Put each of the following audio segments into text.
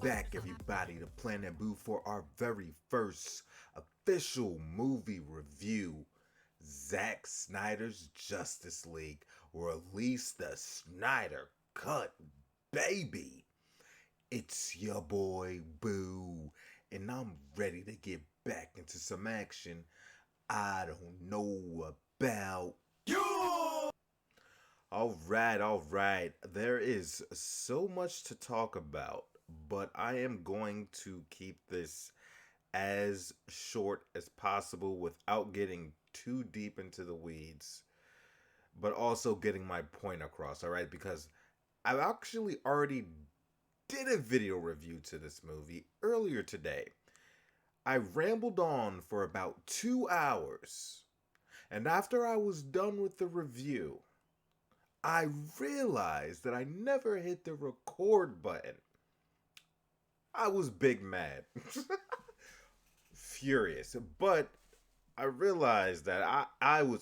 back, everybody, to Planet Boo for our very first official movie review. Zack Snyder's Justice League released the Snyder Cut, baby. It's your boy Boo, and I'm ready to get back into some action I don't know about. You! All right. There is so much to talk about, but I am going to keep this as short as possible without getting too deep into the weeds, but also getting my point across, all right? Because I actually already did a video review to this movie earlier today. I rambled on for about 2 hours, and after I was done with the review, I realized that I never hit the record button. I was big mad. Furious. But I realized that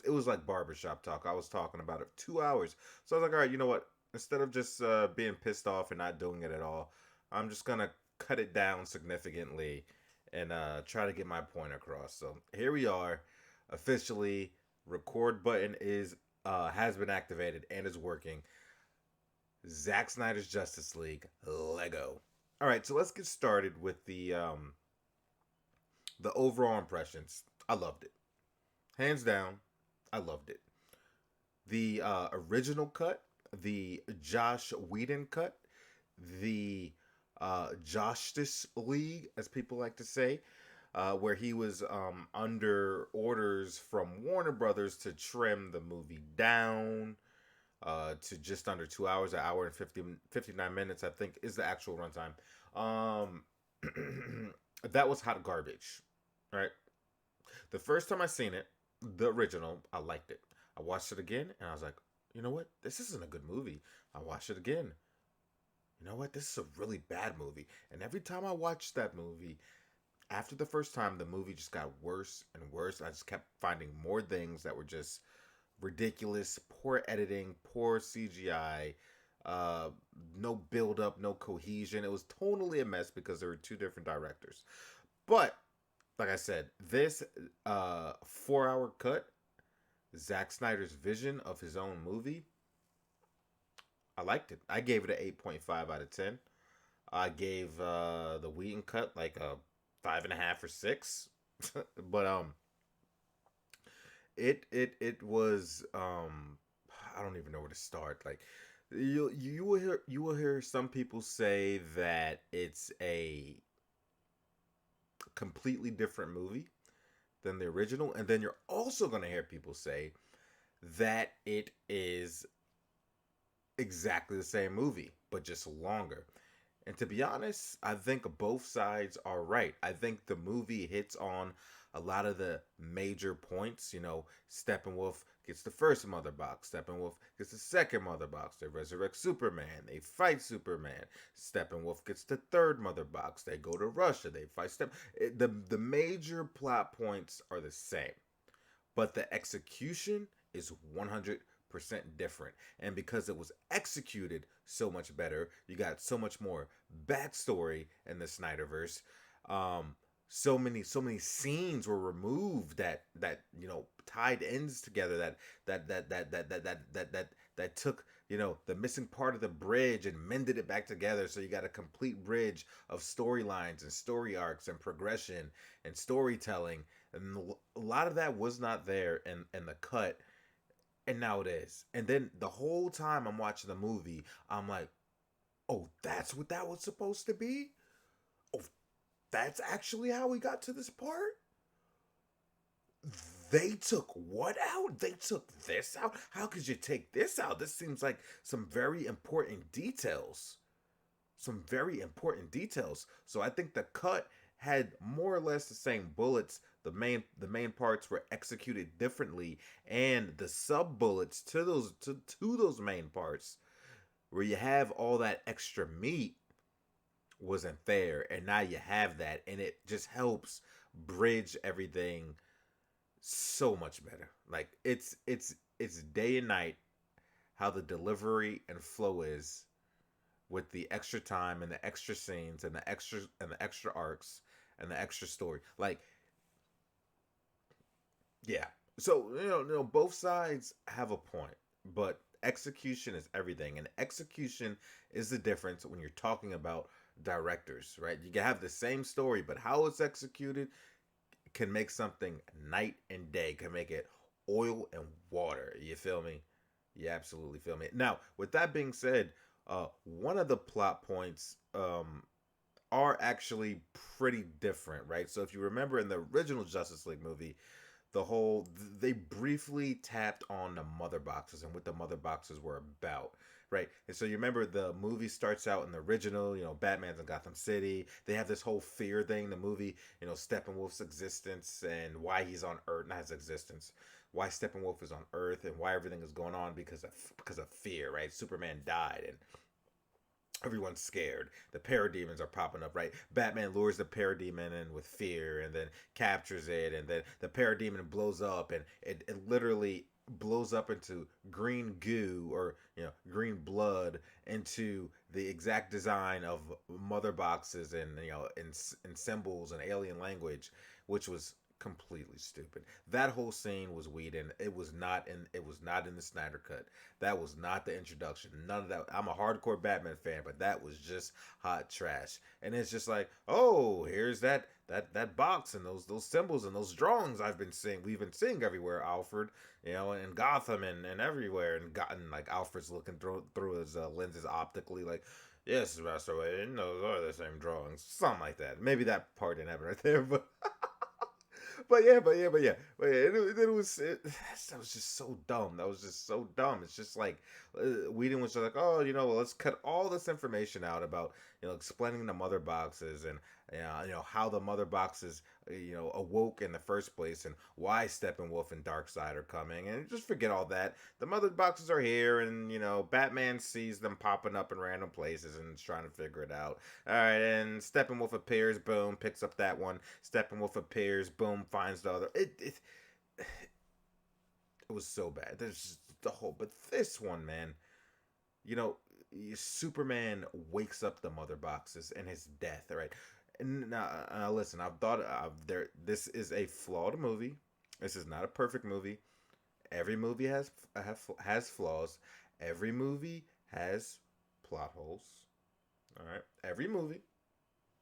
it was like barbershop talk. I was talking about it 2 hours. So I was like, all right, you know what? Instead of just being pissed off and not doing it at all, I'm just going to cut it down significantly and try to get my point across. So here we are. Officially, record button is has been activated and is working. Zack Snyder's Justice League, Lego. All right, so let's get started with the overall impressions. I loved it, hands down. I loved it. The original cut, the Josh Whedon cut, the Justice League, as people like to say, where he was under orders from Warner Brothers to trim the movie down to just under 2 hours, an hour and 59 minutes, I think, is the actual runtime. Um, that was hot garbage, right? The first time I seen it, the original, I liked it. I watched it again, and I was like, you know what? This isn't a good movie. I watched it again. You know what? This is a really bad movie. And every time I watched that movie, after the first time, the movie just got worse and worse. I just kept finding more things that were just ridiculous, poor editing, poor CGI, uh, no build up, no cohesion. It was totally a mess because there were two different directors. But like I said, this 4 hour cut, Zack Snyder's vision of his own movie, I liked it. I gave it an 8.5 out of 10. I gave the Wheaton cut like a 5.5 or 6. But it was I don't even know where to start. Like you will hear some people say that it's a completely different movie than the original, and then you're also going to hear people say that it is exactly the same movie but just longer. And to be honest, I think both sides are right. I think the movie hits on a lot of the major points. You know, Steppenwolf gets the first mother box. Steppenwolf gets the second mother box. They resurrect Superman. They fight Superman. Steppenwolf gets the third mother box. They go to Russia. They fight the major plot points are the same, but the execution is 100% different. And because it was executed so much better, you got so much more backstory in the Snyderverse. So many scenes were removed that tied ends together, that took the missing part of the bridge and mended it back together, so you got a complete bridge of storylines and story arcs and progression and storytelling. And a lot of that was not there in the cut, and now it is. And then the whole time I'm watching the movie, I'm like, oh, that's what that was supposed to be? Oh, that's actually how we got to this part? They took what out? They took this out? How could you take this out? This seems like some very important details. Some very important details. So I think the cut had more or less the same bullets. The main parts were executed differently, and the sub bullets to those main parts, where you have all that extra meat, wasn't there. And now you have that, and it just helps bridge everything so much better. Like it's day and night how the delivery and flow is with the extra time and the extra scenes and the extra arcs and the extra story. Like, yeah. So both sides have a point, but execution is everything, and execution is the difference when you're talking about directors, right? You can have the same story, but how it's executed can make something night and day. Can make it oil and water. You feel me? You absolutely feel me. Now, with that being said, one of the plot points are actually pretty different, right? So if you remember in the original Justice League movie, they briefly tapped on the mother boxes and what the mother boxes were about, right? And so you remember the movie starts out in the original, Batman's in Gotham City. They have this whole fear thing. The movie, Steppenwolf's existence and why he's on Earth, not his existence, why Steppenwolf is on Earth and why everything is going on because of fear, right? Superman died and everyone's scared. The parademons are popping up, right? Batman lures the parademon in with fear and then captures it, and then the parademon blows up, and it literally blows up into green goo, or green blood, into the exact design of mother boxes, and in symbols and alien language, which was completely stupid. That whole scene was Whedon. It was not in the Snyder cut. That was not the introduction. None of that. I'm a hardcore Batman fan, but that was just hot trash. And it's just like, oh, here's that box and those symbols and those drawings we've been seeing everywhere, Alfred, in Gotham and everywhere, and gotten like Alfred's looking through his lenses optically, like, yes, Master Wayne, those are the same drawings, something like that. Maybe that part didn't happen right there, but that was just so dumb. That was just so dumb. It's just like Whedon was just like, oh, well, let's cut all this information out about explaining the mother boxes, and how the mother boxes awoke in the first place, and why Steppenwolf and Darkseid are coming, and just forget all that. The mother boxes are here, and Batman sees them popping up in random places and is trying to figure it out. All right, and Steppenwolf appears, boom, picks up that one. Steppenwolf appears, boom, finds the other. It was so bad. There's just the whole, but this one, man, you know, Superman wakes up the mother boxes and his death. Right, and now listen, I've thought there. This is a flawed movie. This is not a perfect movie. Every movie has flaws. Every movie has plot holes. All right, every movie,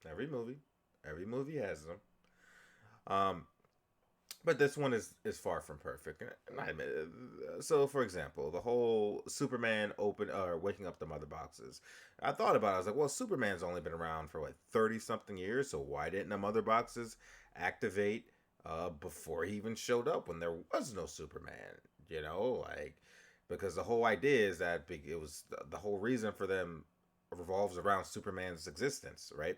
every movie has them. Um, but this one is far from perfect. And I admit it. So, for example, the whole Superman open or waking up the mother boxes. I thought about it. I was like, well, Superman's only been around for what 30 something years, so why didn't the mother boxes activate before he even showed up when there was no Superman? Like, because the whole idea is that it was the whole reason for them revolves around Superman's existence, right?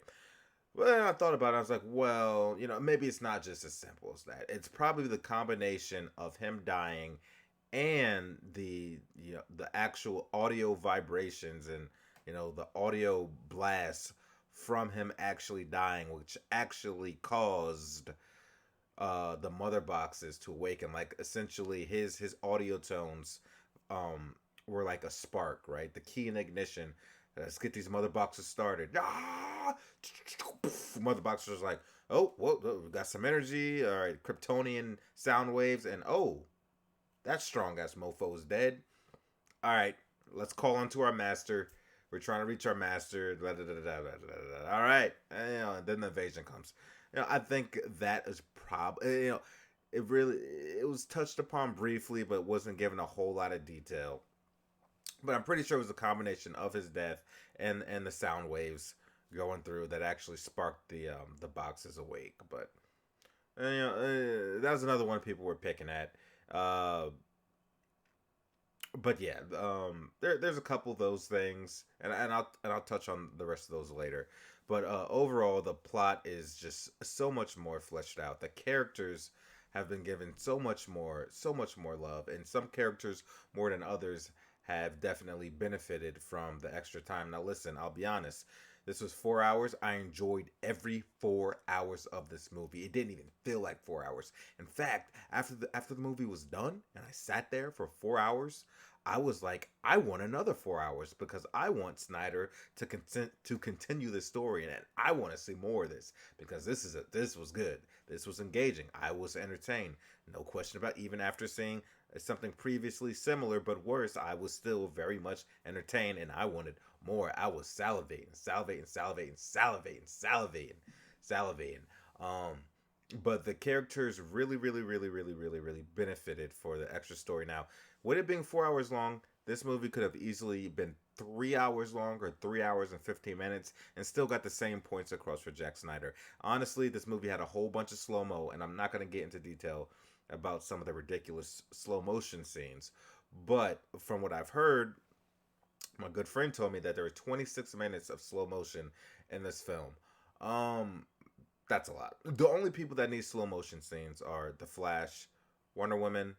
Well, I thought about it. I was like, well, maybe it's not just as simple as that. It's probably the combination of him dying and the actual audio vibrations and the audio blasts from him actually dying, which actually caused the mother boxes to awaken. Like, essentially, his audio tones were like a spark, right? The key in ignition. Let's get these mother boxes started. Ah! Mother boxes was like, oh, whoa, we got some energy. All right, Kryptonian sound waves, and oh, that strong ass mofo is dead. All right, let's call on to our master. We're trying to reach our master. All right, and then the invasion comes. I think that is probably it was touched upon briefly, but wasn't given a whole lot of detail. But I'm pretty sure it was a combination of his death and the sound waves going through that actually sparked the boxes awake. But that was another one people were picking at. But yeah, there's a couple of those things, and I'll touch on the rest of those later. But overall, the plot is just so much more fleshed out. The characters have been given so much more love, and some characters more than others have definitely benefited from the extra time. Now, listen, I'll be honest. This was 4 hours. I enjoyed every 4 hours of this movie. It didn't even feel like 4 hours. In fact, after the movie was done and I sat there for 4 hours, I was like, I want another 4 hours because I want Snyder to continue the story, and I want to see more of this because this was good. This was engaging. I was entertained. No question about even after seeing something previously similar but worse, I was still very much entertained and I wanted more. I was salivating, salivating, salivating, salivating, salivating, salivating. Um, but the characters really, really, really, really, really, really benefited for the extra story. Now, with it being 4 hours long, this movie could have easily been 3 hours long or 3 hours and 15 minutes and still got the same points across for Zack Snyder. Honestly, this movie had a whole bunch of slow mo, and I'm not going to get into detail about some of the ridiculous slow motion scenes. But from what I've heard, my good friend told me that there were 26 minutes of slow motion in this film. Um, that's a lot. The only people that need slow motion scenes are The Flash, Wonder Woman,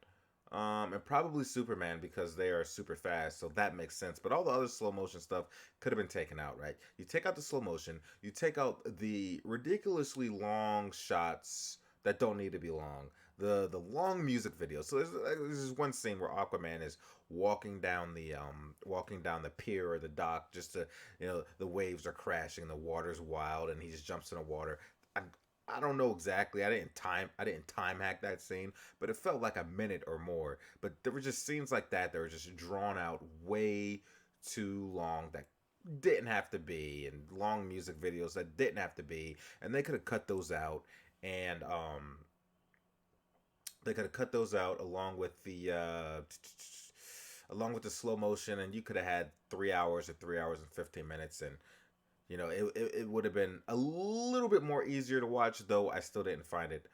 and probably Superman because they are super fast, so that makes sense. But all the other slow motion stuff could have been taken out, right? You take out the slow motion, you take out the ridiculously long shots that don't need to be long. The long music videos. So there's one scene where Aquaman is walking down the pier or the dock just to the waves are crashing, the water's wild, and he just jumps in the water. I, I don't know exactly. I didn't time hack that scene, but it felt like a minute or more. But there were just scenes like that that were just drawn out way too long that didn't have to be, and long music videos that didn't have to be, and they could have cut those out. And they could have cut those out along with the slow motion, and you could have had 3 hours or 3 hours and 15 minutes, and it would have been a little bit more easier to watch, though I still didn't find it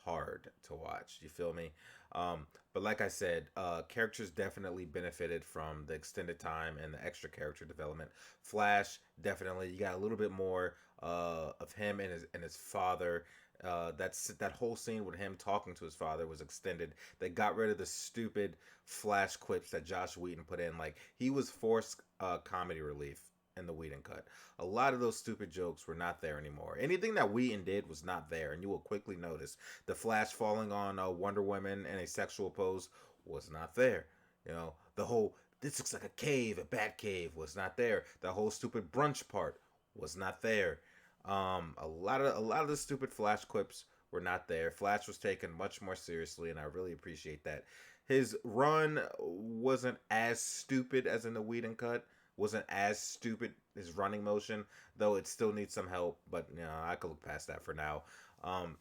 hard to watch. You feel me? But like I said, characters definitely benefited from the extended time and the extra character development. Flash, definitely, you got a little bit more of him and his father. That whole scene with him talking to his father was extended. They got rid of the stupid Flash quips that Josh Whedon put in. Like, he was forced comedy relief in the Whedon cut. A lot of those stupid jokes were not there anymore. Anything that Whedon did was not there, and you will quickly notice the Flash falling on Wonder Woman in a sexual pose was not there. The whole "this looks like a cave, a bat cave" was not there. The whole stupid brunch part was not there. A lot of the stupid Flash quips were not there. Flash was taken much more seriously, and I really appreciate that. His run wasn't as stupid as in the Whedon cut. Wasn't as stupid his running motion, though it still needs some help. But I could look past that for now. Um,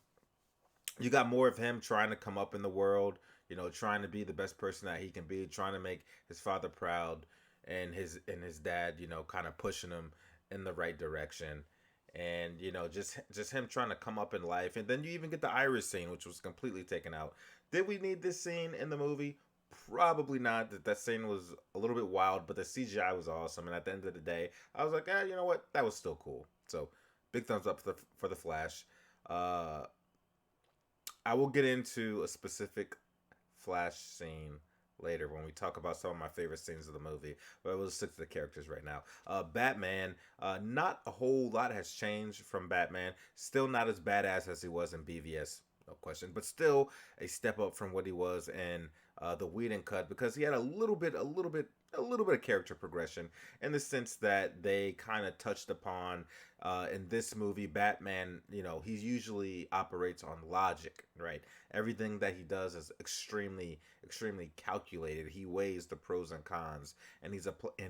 you got more of him trying to come up in the world. Trying to be the best person that he can be, trying to make his father proud, and his dad, kind of pushing him in the right direction, and just him trying to come up in life. And then you even get the Iris scene, which was completely taken out. Did we need this scene in the movie? Probably not. That scene was a little bit wild, but the CGI was awesome. And at the end of the day, I was like, you know what? That was still cool. So, big thumbs up for the Flash. Uh, I will get into a specific Flash scene later when we talk about some of my favorite scenes of the movie, but we'll stick to the characters right now. Batman, not a whole lot has changed from Batman. Still not as badass as he was in BVS, no question, but still a step up from what he was in the Whedon cut, because he had a little bit of character progression, in the sense that they kind of touched upon in this movie. Batman, he usually operates on logic, right? Everything that he does is extremely, extremely calculated. He weighs the pros and cons, and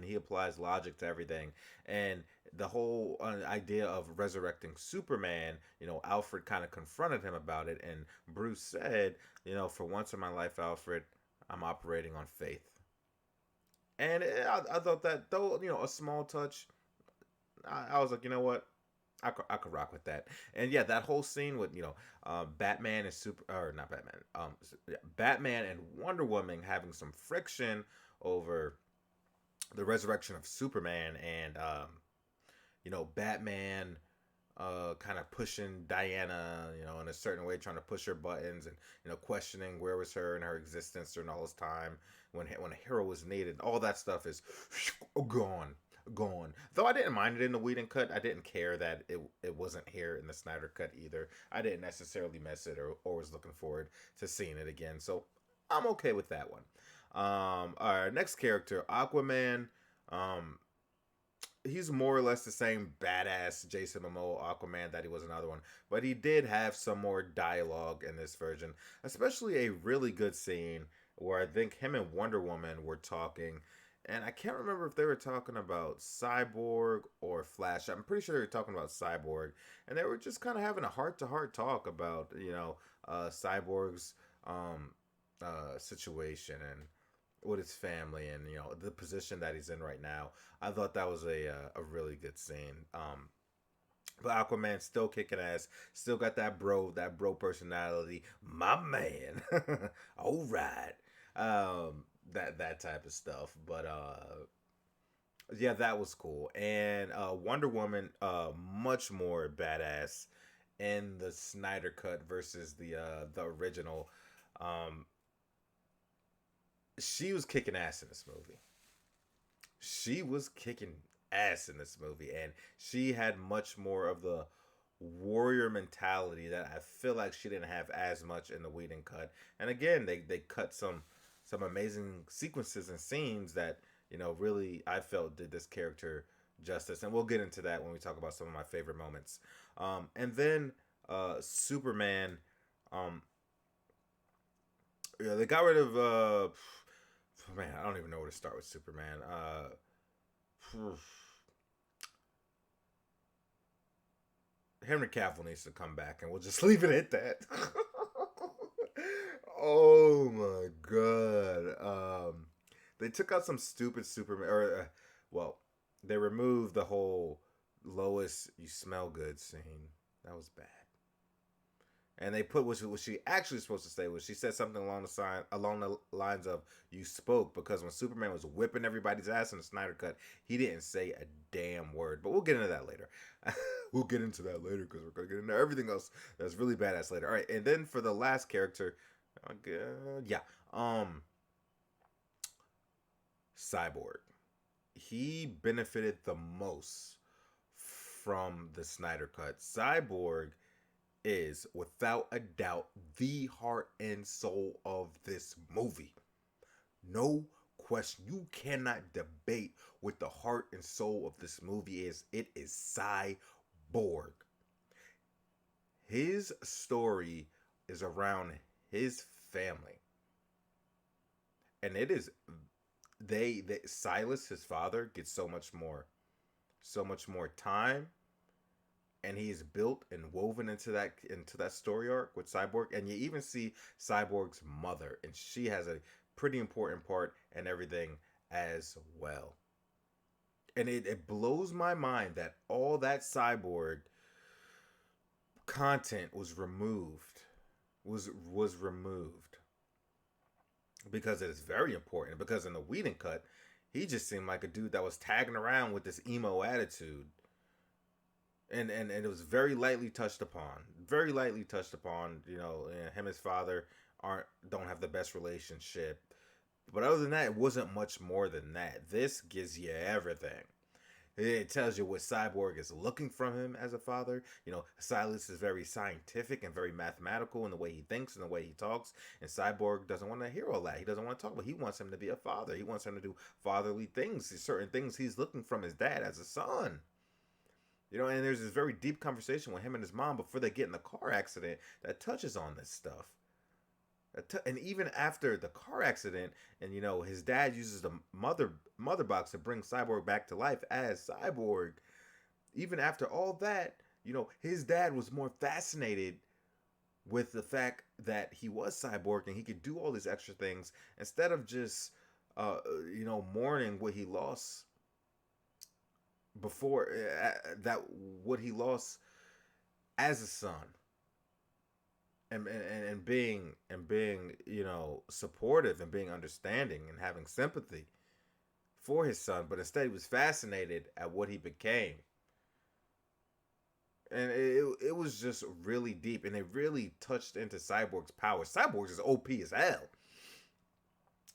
he applies logic to everything. And the whole idea of resurrecting Superman, Alfred kind of confronted him about it, and Bruce said, for once in my life, Alfred, I'm operating on faith. And I thought that, though, a small touch, I was like, you know what? I could rock with that. And yeah, that whole scene with, Batman and or not Batman, yeah, Batman and Wonder Woman having some friction over the resurrection of Superman, and, Batman kind of pushing Diana, in a certain way, trying to push her buttons, and questioning where was her and her existence during all this time when a hero was needed. All that stuff is gone, gone. Though I didn't mind it in the Whedon cut. I didn't care that it wasn't here in the Snyder cut either. I didn't necessarily miss it, or was looking forward to seeing it again. So I'm okay with that one. Our next character, Aquaman. Um, he's more or less the same badass Jason Momoa Aquaman that he was in another one, but he did have some more dialogue in this version, especially a really good scene where I think him and Wonder Woman were talking, and I can't remember if they were talking about Cyborg or Flash. I'm pretty sure they were talking about Cyborg, and they were just kind of having a heart to heart talk about Cyborg's situation and with his family and the position that he's in right now. I thought that was a really good scene. But Aquaman still kicking ass, still got that bro personality, my man. All right, that type of stuff. But yeah, that was cool. And Wonder Woman, much more badass in the Snyder cut versus the original. Um, she was kicking ass in this movie. She was kicking ass in this movie, and she had much more of the warrior mentality that I feel like she didn't have as much in the Whedon cut. And again, they cut some amazing sequences and scenes that really I felt did this character justice, and we'll get into that when we talk about some of my favorite moments. And then Superman. Um, yeah, they got rid of man, I don't even know where to start with Superman. Henry Cavill needs to come back, and we'll just leave it at that. Oh my god. They took out some stupid Superman, or well, they removed the whole Lois, you smell good scene. That was bad. And they put what she actually supposed to say was she said something along the lines of "you spoke," because when Superman was whipping everybody's ass in the Snyder cut, he didn't say a damn word. But we'll get into that later. We'll get into that later because we're gonna get into everything else that's really badass later. All right, and then for the last character, yeah, Cyborg. He benefited the most from the Snyder cut. Cyborg is without a doubt the heart and soul of this movie. No question. You cannot debate what the heart and soul of this movie is. It is Cyborg. His story is around his family. And it is they Silas, his father, gets so much more time, and he is built and woven into that story arc with Cyborg, and you even see Cyborg's mother, and she has a pretty important part and everything as well. And it blows my mind that all that Cyborg content was removed because it is very important. Because in the Whedon cut, he just seemed like a dude that was tagging around with this emo attitude, and it was very lightly touched upon. Very lightly touched upon. Him and his father don't have the best relationship, but other than that, it wasn't much more than that. This gives you everything. It tells you what Cyborg is looking from him as a father. Silas is very scientific and very mathematical in the way he thinks and the way he talks. And Cyborg doesn't want to hear all that. He doesn't want to talk about. He wants him to be a father. He wants him to do fatherly things. Certain things he's looking from his dad as a son. And there's this very deep conversation with him and his mom before they get in the car accident that touches on this stuff. And even after the car accident, and his dad uses the mother box to bring Cyborg back to life as Cyborg. Even after all that, his dad was more fascinated with the fact that he was Cyborg and he could do all these extra things instead of just mourning what he lost before what he lost as a son. And being supportive and being understanding and having sympathy for his son, but instead he was fascinated at what he became, and it was just really deep, and it really touched into Cyborg's power. Cyborg is OP as hell.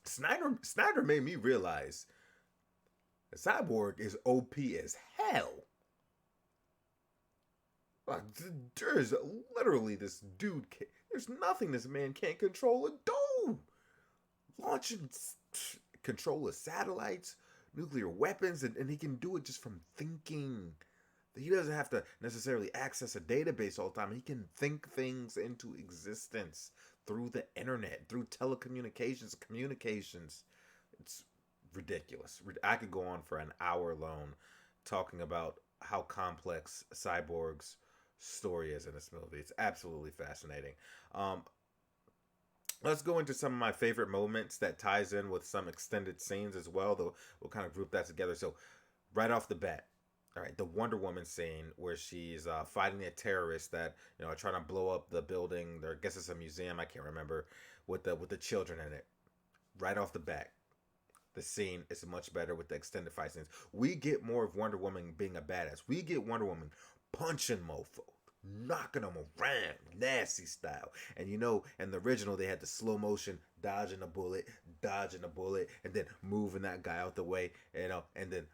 Snyder made me realize that Cyborg is OP as hell. There's literally this dude. There's nothing this man can't control or do. Launching control of satellites, nuclear weapons, and he can do it just from thinking. He doesn't have to necessarily access a database all the time. He can think things into existence through the internet, through telecommunications, communications. It's ridiculous. I could go on for an hour alone talking about how complex Cyborg's story is in this movie. It's absolutely fascinating. Um, let's go into some of my favorite moments that ties in with some extended scenes as well. Though we'll kind of group that together. So right off the bat, all right, the Wonder Woman scene where she's fighting a terrorist that are trying to blow up the building. Or I guess it's a museum. I can't remember with the children in it. Right off the bat, the scene is much better with the extended fight scenes. We get more of Wonder Woman being a badass. We get Wonder Woman punching mofo, knocking them around, nasty style. And in the original, they had the slow motion, dodging a bullet, and then moving that guy out the way, and then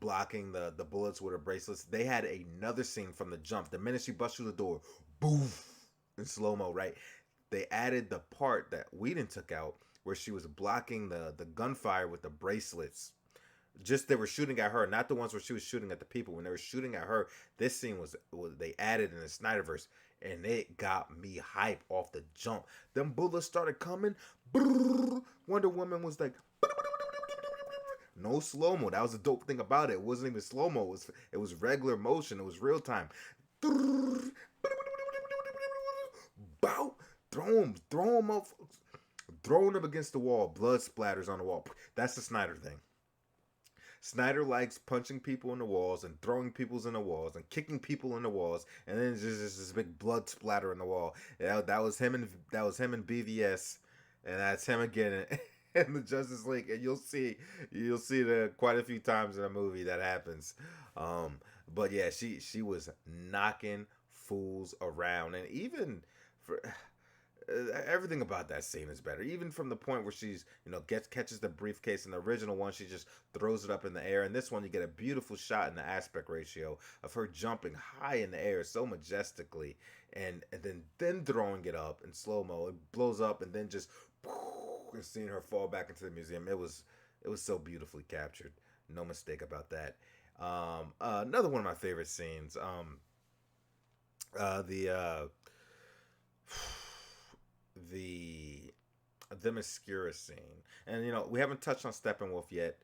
blocking the bullets with her bracelets. They had another scene from the jump. The minute she busts through the door, boof, in slow mo, right? They added the part that Whedon took out where she was blocking the gunfire with the bracelets. Just they were shooting at her, not the ones where she was shooting at the people. When they were shooting at her, this scene was they added in the Snyderverse, and it got me hype off the jump. Them bullets started coming. Brrr, Wonder Woman was like, no slow mo. That was the dope thing about it. It wasn't even slow mo. It was regular motion. It was real time. Bow, throw him up, throwing him against the wall. Blood splatters on the wall. That's the Snyder thing. Snyder likes punching people in the walls and throwing people in the walls and kicking people in the walls, and then just this big blood splatter in the wall. That was him and BVS, and that's him again in the Justice League. And you'll see that quite a few times in the movie that happens. But yeah, she was knocking fools around, and even for. Everything about that scene is better. Even from the point where she's, catches the briefcase. In the original one, she just throws it up in the air. In this one, you get a beautiful shot in the aspect ratio of her jumping high in the air so majestically, and then throwing it up in slow mo. It blows up, and then just and seeing her fall back into the museum. It was so beautifully captured. No mistake about that. Another one of my favorite scenes. The Themyscira scene, and we haven't touched on Steppenwolf yet,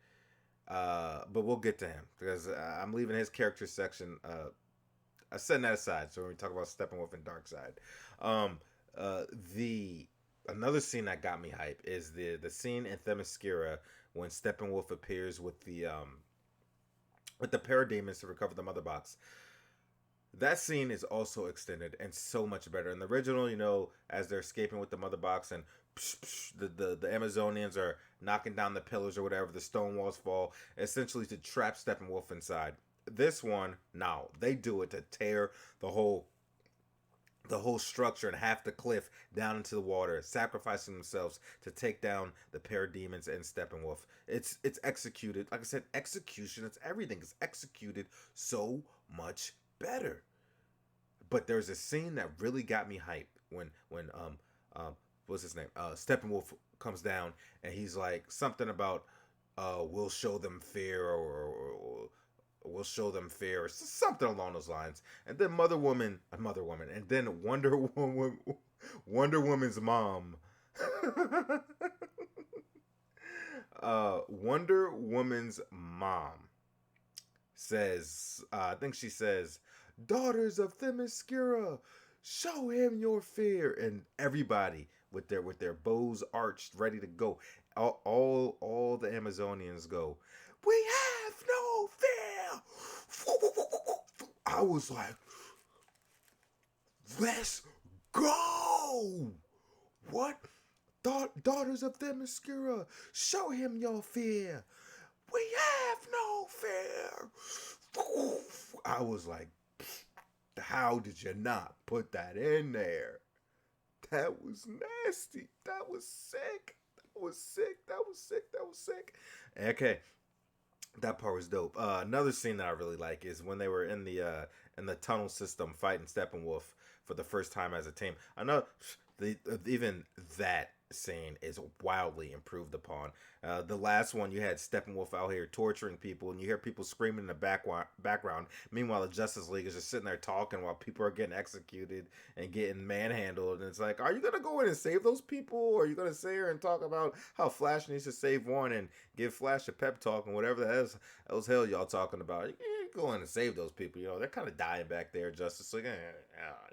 but we'll get to him because I'm leaving his character section. I'm setting that aside, so when we talk about Steppenwolf and Darkseid, the another scene that got me hype is the scene in Themyscira when Steppenwolf appears with the parademons to recover the Mother Box. That scene is also extended and so much better. In the original, as they're escaping with the Mother Box and the Amazonians are knocking down the pillars or whatever, the stone walls fall, essentially to trap Steppenwolf inside. This one, no, they do it to tear the whole structure and half the cliff down into the water, sacrificing themselves to take down the parademons and Steppenwolf. It's executed. Like I said, execution, it's everything. It's executed so much better. But there's a scene that really got me hyped when what's his name? Steppenwolf comes down and he's like something about we'll show them fear or we'll show them fear or something along those lines. And then Wonder Woman, and then Wonder Woman's mom. Wonder Woman's mom says, I think she says, "Daughters of Themyscira, show him your fear," and everybody with their bows arched, ready to go. All the Amazonians go, "We have no fear." I was like, "Let's go!" What? Daughters of Themyscira, show him your fear. We have no fear. I was like, how did you not put that in there? That was nasty. That was sick. Okay, that part was dope. Another scene that I really like is when they were in the tunnel system fighting Steppenwolf for the first time as a team. I know even that scene is wildly improved upon. The last one, you had Steppenwolf out here torturing people, and you hear people screaming in the background. Meanwhile, the Justice League is just sitting there talking while people are getting executed and getting manhandled. And it's like, are you gonna go in and save those people, or are you gonna sit here and talk about how Flash needs to save one and give Flash a pep talk and whatever the hell y'all talking about? You can't go in and save those people. You know, they're kind of dying back there, Justice League.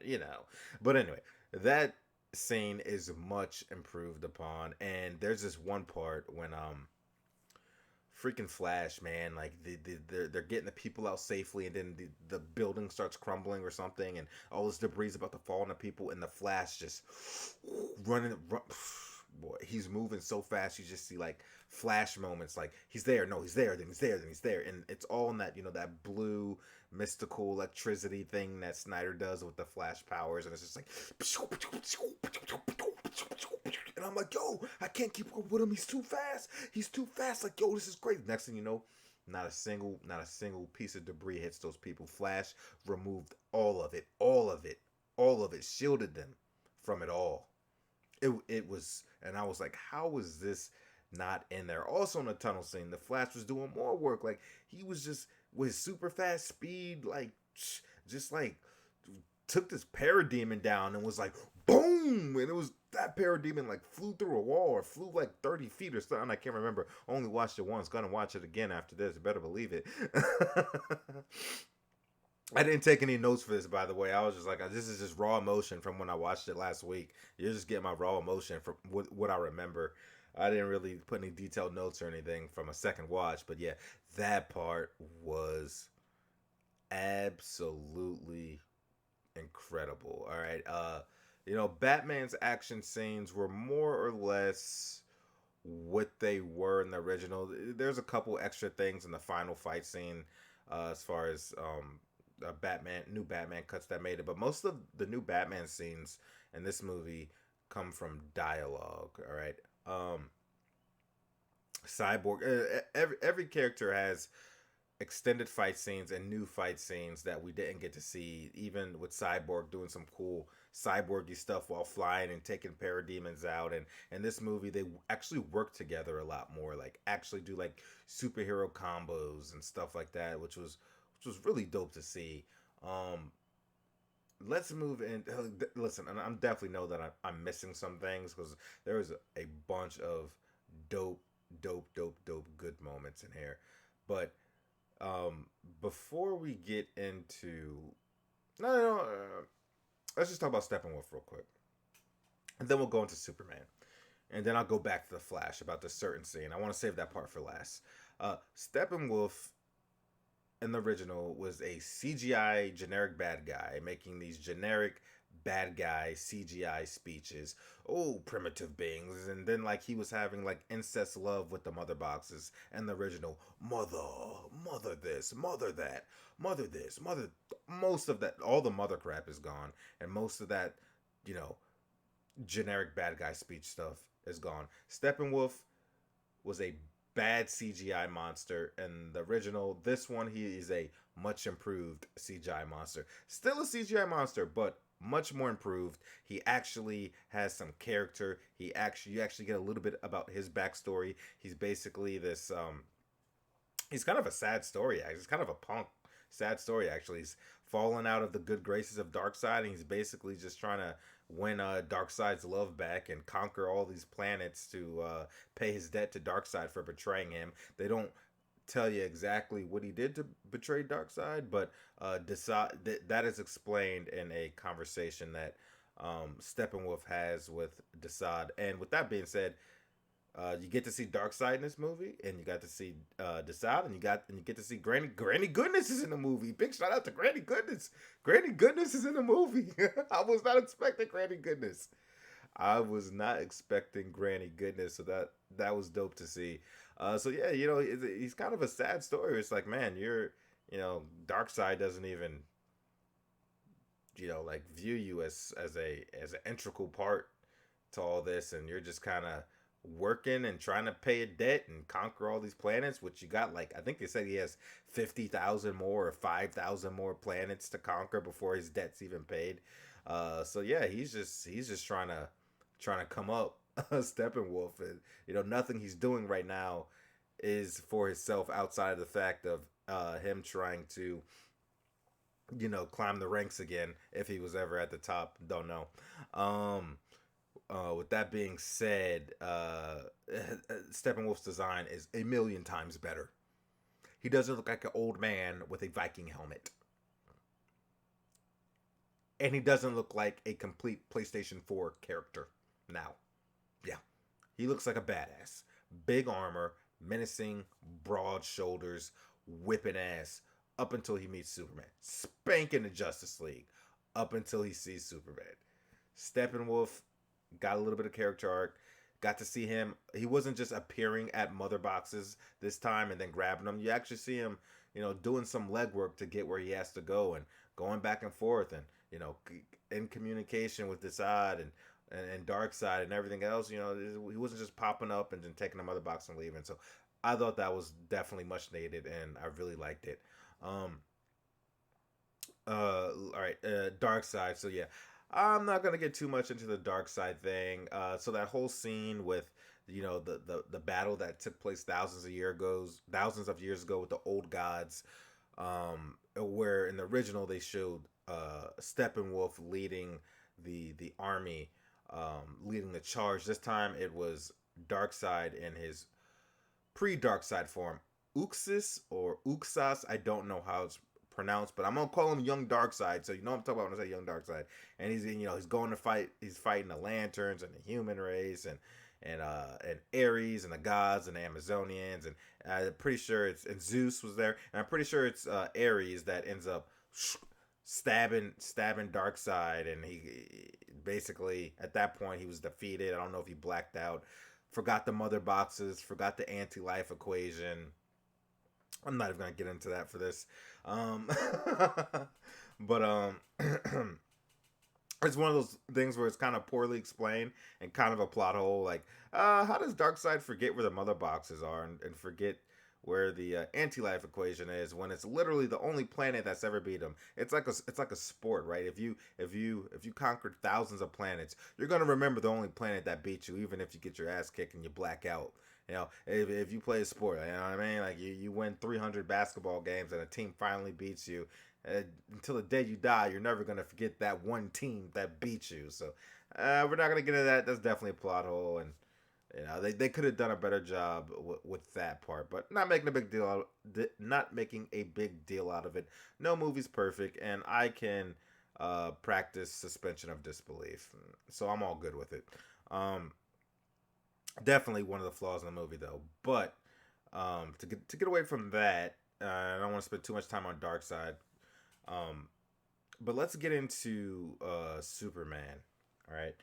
You know. But anyway, that scene is much improved upon, and there's this one part when freaking Flash, man, like they're getting the people out safely, and then the building starts crumbling or something, and all this debris is about to fall on the people, and the Flash just boy, he's moving so fast. You just see like flash moments, like he's there, no, he's there, then he's there, then he's there, and it's all in that, you know, that blue mystical electricity thing that Snyder does with the Flash powers, and it's just like, and I'm like, yo, I can't keep up with him. He's too fast. He's too fast. Like, yo, this is great. Next thing you know, not a single piece of debris hits those people. Flash removed all of it, shielded them from it all. It was, and I was like, how was this not in there? Also in the tunnel scene, the Flash was doing more work. Like, he was just with super fast speed, like just like took this parademon down and was like boom, and it was that parademon like flew through a wall or flew like 30 feet or something. I can't remember. Only watched it once. Gonna watch it again after this. Better believe it. I didn't take any notes for this, by the way. I was just like, this is just raw emotion from when I watched it last week. You're just getting my raw emotion from what I remember. I didn't really put any detailed notes or anything from a second watch, but yeah, that part was absolutely incredible. All right, you know, Batman's action scenes were more or less what they were in the original. There's a couple extra things in the final fight scene, as far as new Batman cuts that made it, but most of the new Batman scenes in this movie come from dialogue. All right, Cyborg. Every character has extended fight scenes and new fight scenes that we didn't get to see, even with Cyborg doing some cool cyborgy stuff while flying and taking parademons out. And in this movie, they actually work together a lot more, like actually do like superhero combos and stuff like that, which was really dope to see. um let's move in. Listen, and I'm definitely know that I'm missing some things, because there was a bunch of dope good moments in here. But before we get into, no, let's just talk about Steppenwolf real quick, and then we'll go into Superman, and then I'll go back to the Flash about this certain scene. I want to save that part for last. Steppenwolf in the original was a CGI generic bad guy making these generic bad guy CGI speeches. Oh, primitive beings. And then like he was having like incest love with the mother boxes and the original mother this, mother that, mother this, mother. Most of that, all the mother crap is gone. And most of that, you know, generic bad guy speech stuff is gone. Steppenwolf was a bad CGI monster in the original. This one, he is a much improved CGI monster. Still a CGI monster, but much more improved. He actually has some character. You actually get a little bit about his backstory. He's basically this he's kind of a sad story, actually. He's kind of a punk sad story, actually. He's fallen out of the good graces of Darkseid, and he's basically just trying to win Darkseid's love back and conquer all these planets to pay his debt to Darkseid for betraying him. They don't tell you exactly what he did to betray Darkseid, but that is explained in a conversation that Steppenwolf has with Desaad. And with that being said, you get to see Darkseid in this movie, and you got to see Desaad, and you get to see Granny Goodness is in the movie. Big shout out to Granny Goodness. Granny Goodness is in the movie. I was not expecting Granny Goodness. I was not expecting Granny Goodness, so that was dope to see. So yeah, you know, he's kind of a sad story. It's like, man, Darkseid doesn't even, like view you as an integral part to all this, and you're just kind of working and trying to pay a debt and conquer all these planets, which you got, like, I think they said he has 50,000 more or 5,000 more planets to conquer before his debt's even paid. So yeah, he's just trying to come up Steppenwolf, and nothing he's doing right now is for himself outside of the fact of him trying to climb the ranks again if he was ever at the top. Don't know. Um, with that being said, Steppenwolf's design is a million times better. He doesn't look like an old man with a Viking helmet. And he doesn't look like a complete PlayStation 4 character now. Yeah. He looks like a badass. Big armor, menacing, broad shoulders, whipping ass up until he meets Superman. Spanking the Justice League up until he sees Superman. Steppenwolf got a little bit of character arc. Got to see him. He wasn't just appearing at mother boxes this time and then grabbing them. You actually see him, doing some legwork to get where he has to go and going back and forth and, in communication with Desaad and Darkseid and everything else. He wasn't just popping up and then taking the mother box and leaving. So I thought that was definitely much needed and I really liked it. All right, Darkseid. So yeah, I'm not gonna get too much into the Darkseid thing. So that whole scene with the battle that took place thousands of years ago with the old gods, where in the original they showed Steppenwolf leading the army, leading the charge. This time it was Darkseid in his pre-Darkseid form, Uxas or Uxas. I don't know how it's pronounced, but I'm gonna call him Young Darkseid. So what I'm talking about when I say Young Darkseid. And he's going to fight. He's fighting the Lanterns and the human race and Ares and the gods and the Amazonians, and I'm pretty sure and Zeus was there, and I'm pretty sure it's Ares that ends up stabbing Darkseid, and he basically at that point he was defeated. I don't know if he blacked out, forgot the mother boxes, forgot the anti-life equation. I'm not even gonna get into that for this, but it's one of those things where it's kind of poorly explained and kind of a plot hole. Like, how does Darkseid forget where the mother boxes are and forget where the anti-life equation is when it's literally the only planet that's ever beat him? It's like a sport, right? If you conquered thousands of planets, you're gonna remember the only planet that beat you, even if you get your ass kicked and you black out. If you play a sport, you know what I mean? Like you win 300 basketball games and a team finally beats you. Until the day you die, you're never going to forget that one team that beat you. So we're not going to get into that. That's definitely a plot hole. And they could have done a better job with that part. But not making a big deal out of it. No movie's perfect. And I can practice suspension of disbelief. So I'm all good with it. Definitely one of the flaws in the movie, though. But to get away from that, I don't want to spend too much time on Darkseid. But let's get into Superman. All right.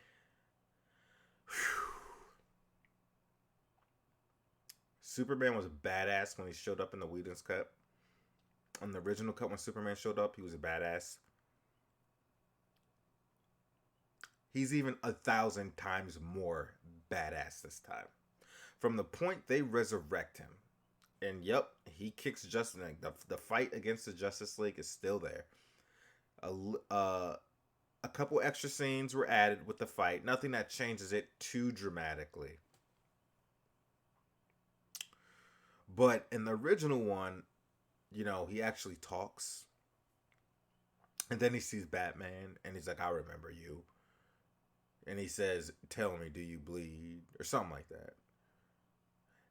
Superman was badass when he showed up in the Whedon's cut. In the original cut, when Superman showed up, he was a badass. He's even 1,000 times more badass this time. From the point they resurrect him, and yep, he kicks Justice League. The fight against the Justice League is still there. A couple extra scenes were added with the fight. Nothing that changes it too dramatically. But in the original one, he actually talks. And then he sees Batman, and he's like, I remember you. And he says, tell me, do you bleed? Or something like that.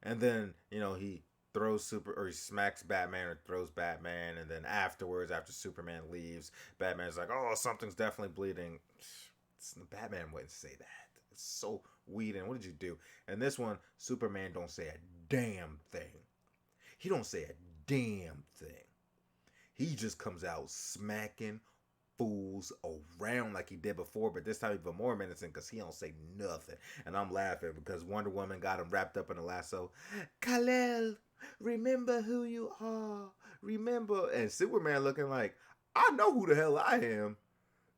And then, he he smacks Batman or throws Batman. And then afterwards, after Superman leaves, Batman's like, oh, something's definitely bleeding. Batman wouldn't say that. It's so Whedon. What did you do? And this one, Superman don't say a damn thing. He don't say a damn thing. He just comes out smacking fools around like he did before, but this time even more menacing because he don't say nothing. And I'm laughing because Wonder Woman got him wrapped up in a lasso. Kal-El, remember who you are. Remember. And Superman looking like, I know who the hell I am.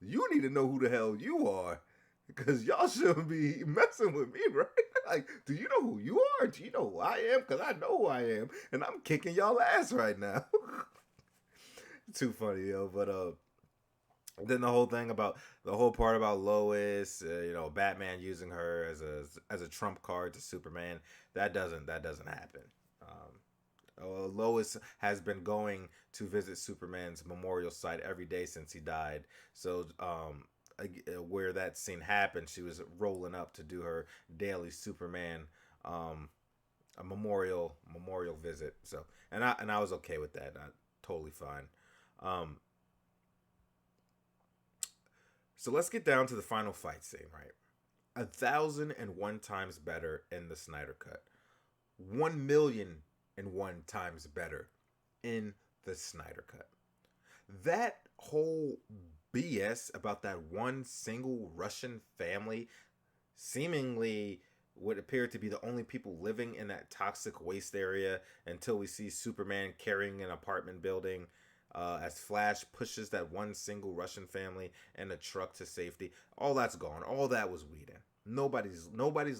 You need to know who the hell you are. Because y'all shouldn't be messing with me, right? Like, do you know who you are? Do you know who I am? Because I know who I am. And I'm kicking y'all ass right now. Too funny, yo. But, Then the whole part about Lois, Batman using her as a trump card to Superman. That doesn't happen. Lois has been going to visit Superman's memorial site every day since he died. So, where that scene happened, she was rolling up to do her daily Superman um, a memorial visit. So, and I was okay with that. Totally fine. Um, so let's get down to the final fight scene. Right, 1,001 times better in the Snyder cut. 1,000,001 times better in the Snyder cut. That whole BS about that one single Russian family, seemingly would appear to be the only people living in that toxic waste area until we see Superman carrying an apartment building, as Flash pushes that one single Russian family and a truck to safety. All that's gone. All that was Whedon. Nobody's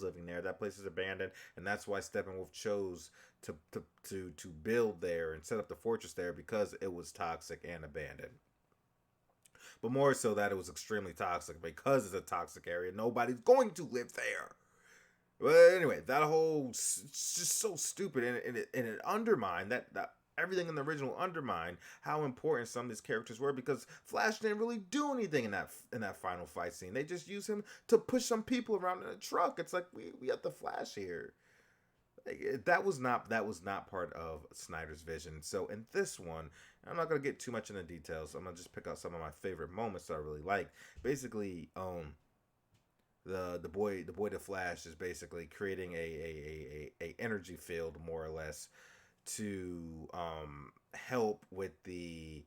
living there. That place is abandoned, and that's why Steppenwolf chose to build there and set up the fortress there, because it was toxic and abandoned. But more so that it was extremely toxic, because it's a toxic area. Nobody's going to live there. But anyway, that whole it's just so stupid, and it undermined that everything in the original undermined how important some of these characters were, because Flash didn't really do anything in that final fight scene. They just used him to push some people around in a truck. It's like we have the Flash here. Like, that was not part of Snyder's vision. So in this one, I'm not gonna get too much into details. I'm gonna just pick out some of my favorite moments that I really like. Basically, the boy the Flash is basically creating a energy field, more or less, to help with the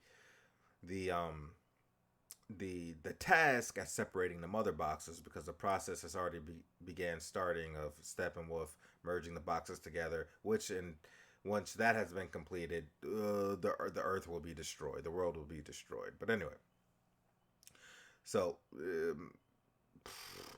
task at separating the mother boxes, because the process has already began starting of Steppenwolf merging the boxes together, which in once that has been completed, the Earth will be destroyed, the world will be destroyed. But anyway, so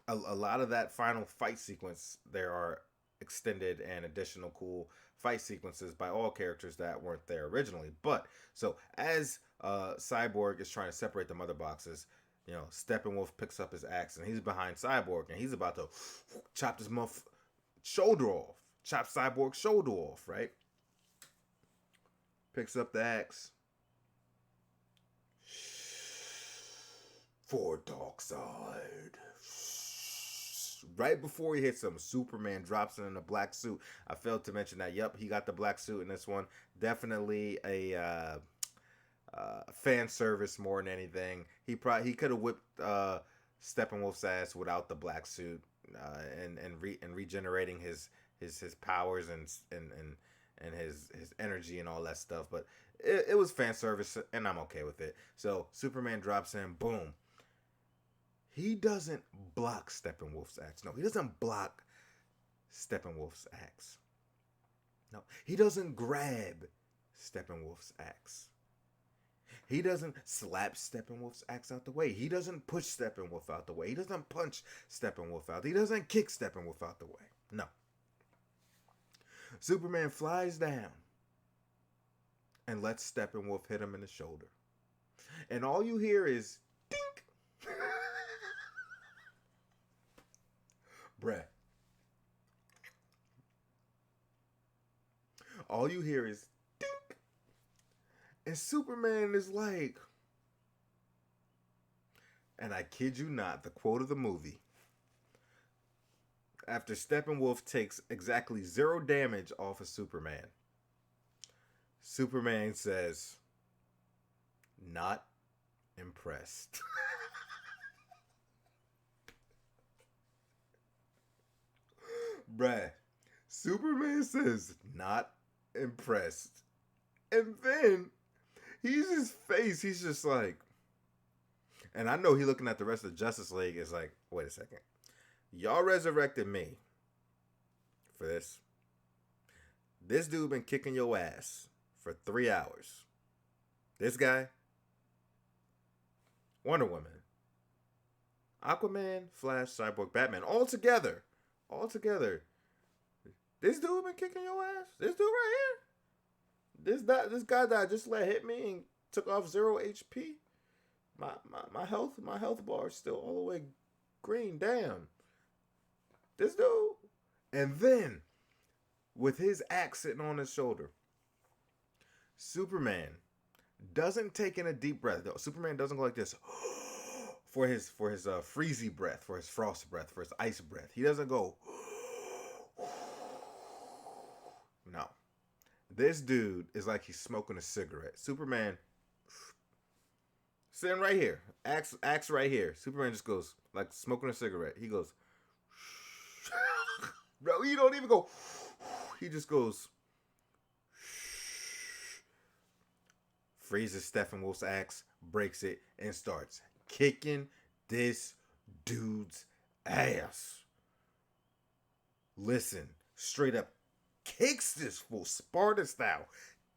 a lot of that final fight sequence, there are extended and additional cool fight sequences by all characters that weren't there originally. But so as Cyborg is trying to separate the mother boxes, Steppenwolf picks up his axe and he's behind Cyborg and he's about to chop his shoulder off, chop Cyborg's shoulder off, right? Picks up the axe. For dark side. Right before he hits him, Superman drops in a black suit. I failed to mention that. Yep, he got the black suit in this one. Definitely a fan service more than anything. He could have whipped Steppenwolf's ass without the black suit, and regenerating his powers and his energy and all that stuff. But it was fan service, and I'm okay with it. So Superman drops in, boom. He doesn't block Steppenwolf's axe. No, he doesn't block Steppenwolf's axe. No, he doesn't grab Steppenwolf's axe. He doesn't slap Steppenwolf's axe out the way. He doesn't push Steppenwolf out the way. He doesn't punch Steppenwolf out. He doesn't kick Steppenwolf out the way. No. Superman flies down and lets Steppenwolf hit him in the shoulder. And all you hear is dink. Bruh. All you hear is dink. And Superman is like, and I kid you not, the quote of the movie. After Steppenwolf takes exactly 0 damage off of Superman, Superman says, "Not impressed." Bruh. Superman says, "Not impressed." And then his face, he's just like, and I know he looking at the rest of the Justice League is like, wait a second. Y'all resurrected me for this. This dude been kicking your ass for 3 hours. This guy, Wonder Woman, Aquaman, Flash, Cyborg, Batman, all together. This dude been kicking your ass. This dude right here. This guy that I just let hit me and took off 0 HP. my health bar is still all the way green. Damn, this dude. And then with his axe sitting on his shoulder, Superman doesn't take in a deep breath. Though Superman doesn't go like this for his freezy breath, for his frost breath, for his ice breath. He doesn't go. No, this dude is like he's smoking a cigarette. Superman sitting right here, axe right here. Superman just goes like smoking a cigarette. He goes, bro. You don't even go. He just goes. Freezes Steppenwolf's axe, breaks it, and starts kicking this dude's ass. Listen, straight up kicks this fool, Sparta style.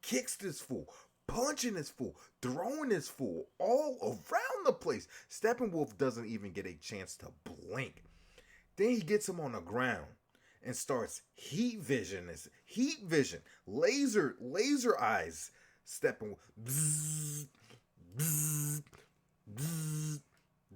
Kicks this fool, punching this fool, throwing this fool all around the place. Steppenwolf doesn't even get a chance to blink. Then he gets him on the ground and starts heat vision, laser eyes. Steppenwolf, bzz, bzz, bzz,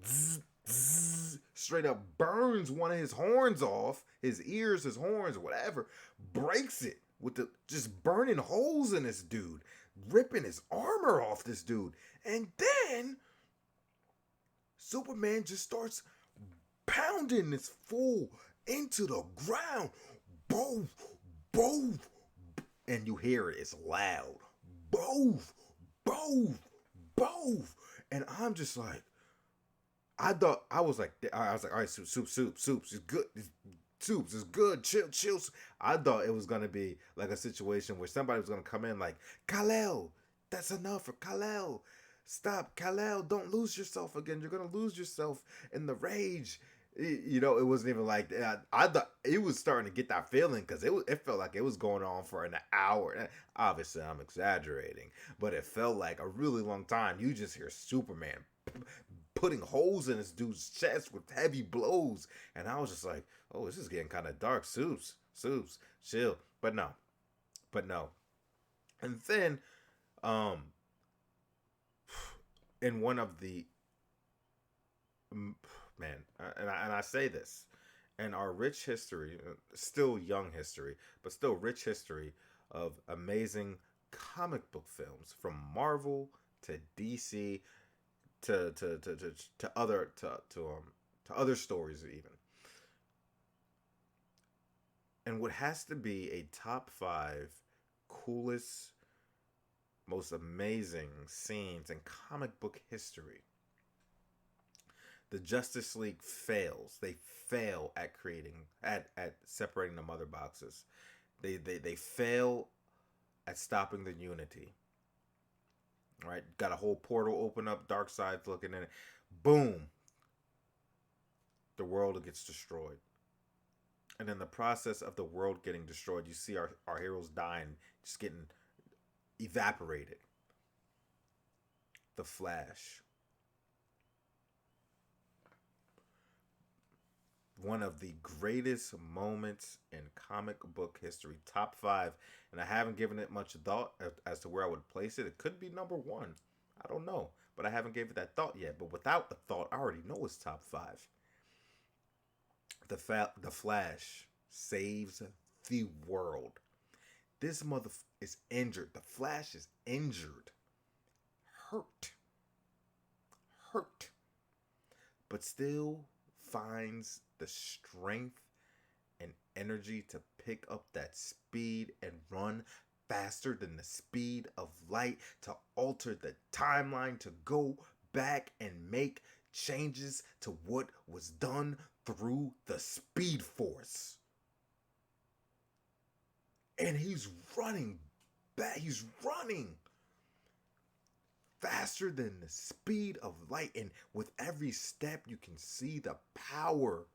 bzz, bzz, straight up burns one of his horns off, his ears, his horns, whatever, breaks it with the just burning holes in this dude, ripping his armor off this dude, and then Superman just starts pounding this fool into the ground, boom, boom, and you hear it, it's loud. Both. And I'm just like, I was like, all right, soups is good. Soups is good. Chill. I thought it was gonna be like a situation where somebody was gonna come in like, Kal-El, that's enough for Kal-El. Stop, Kal-El, don't lose yourself again. You're gonna lose yourself in the rage. You know, it wasn't even like that. I thought it was starting to get that feeling because it felt like it was going on for an hour. Obviously, I'm exaggerating, but it felt like a really long time. You just hear Superman putting holes in this dude's chest with heavy blows, and I was just like, "Oh, this is getting kind of dark." Soups, chill. But no. And then, in one of the man, and I say this, in our rich history, still young history, but still rich history of amazing comic book films from Marvel to DC to other stories even. And what has to be a top 5 coolest, most amazing scenes in comic book history. The Justice League fails. They fail at separating the mother boxes. They fail at stopping the unity. Right? Got a whole portal open up, Darkseid's looking in it. Boom. The world gets destroyed. And in the process of the world getting destroyed, you see our heroes dying, just getting evaporated. The Flash. One of the greatest moments in comic book history, top 5, and I haven't given it much thought as to where I would place it. It could be number 1. I don't know, but I haven't given it that thought yet. But without a thought, I already know it's top 5. The Flash saves the world. This mother is injured. The Flash is injured, hurt, but still finds the strength and energy to pick up that speed and run faster than the speed of light, to alter the timeline, to go back and make changes to what was done through the Speed Force. And he's running back. He's running faster than the speed of light. And with every step, you can see the power,